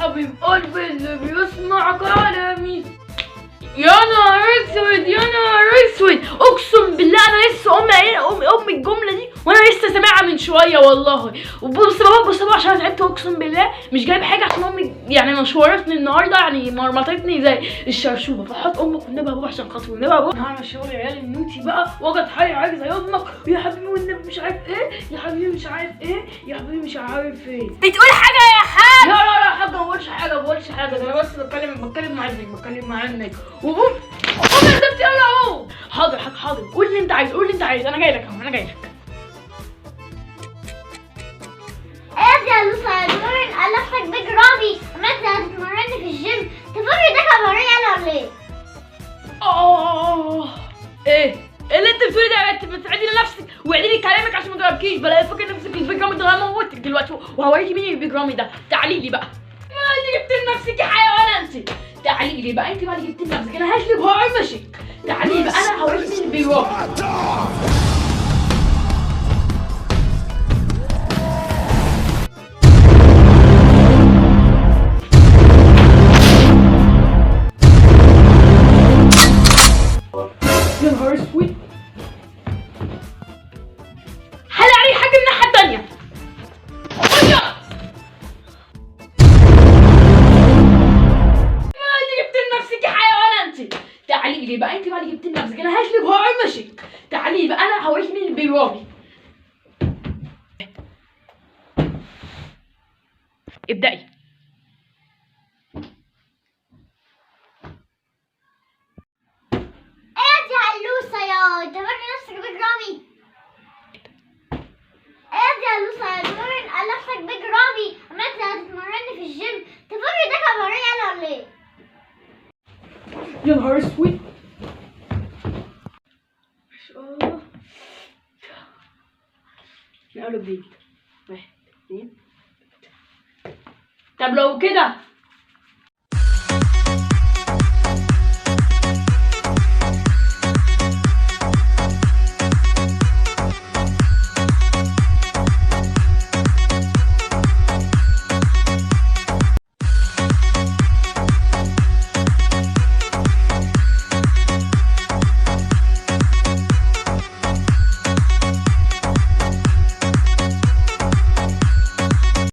حبيب قلبي اللي بيسمع كلامي. يا نهار اسود يا نهار اسود، اقسم بالله انا لسه امي الجمله دي وانا لسه سامعها من شويه والله. وبص بابا عشان تعبت اقسم بالله، مش جايب حاجه عشان امي يعني مشورتني النهارده، يعني مرمطتني زي الشرشوبه. فحط امك والنبي يا بابا عشان خاطري، والنبي يا بابا انا هعمل شغل عيال النوتي بقى واجي اتحايل عليك زي امك، ويا حبيبي والنبي مش عارف ايه، يا حبيبي مش عارف ايه، يا حبيبي مش عارف ايه. بتقول حاجه يا حاج؟ لا لا لا حاجه، ما بقولش حاجه ده انا بس بتكلم مع ابنك وقوم يا زبتي يلا اهو. حاضر حاج حاضر، قول اللي انت عايز، انا جاي لك اهو، انا جاي لك. ايه يا لوسا يا دورين قلبتك بيج رامي، عملت هتتمرني في الجيم، تفكري ده كباريه انا ولا ايه؟ ايه اللي انت بتقولي ده؟ انت بتعدي لنفسك وعدي لي كلامك عشان ما تضربكيش، بلا فاكر نفسك البيج رامي ده، انا هموتك دلوقتي وهوريكي مين البيج رامي ده. تعالي لي بقى، ما انت جبت لنفسك يا حيوانه انت. تعالي لي بقى، انت بقى اللي جبت لنفسك، انا هشلك وهعمشك. تعالي لي بقى انا هوريكي مين البيج رامي. يا نهار اسود، حل عليه حاجه من الناحيه التانيه. ما انت جبت لنفسك يا حيوانه انت. تعالي لي بقى، انت بقى اللي جبت لنفسك، انا هشلك وهعمشك. تعالي لي بقى انا هوريكي مين البيج رامي. ابدأي. ايه يا لوسا يا انت فاكر نفسك بيج رامي؟ ايه يا لوسا يا دورين قلبتك بيج رامي، عملت هتتمرني في الجيم، تفكري ده كباريه انا ولا ايه؟ يا نهار اسود. نقلب جديد. 1 2. طب لو كده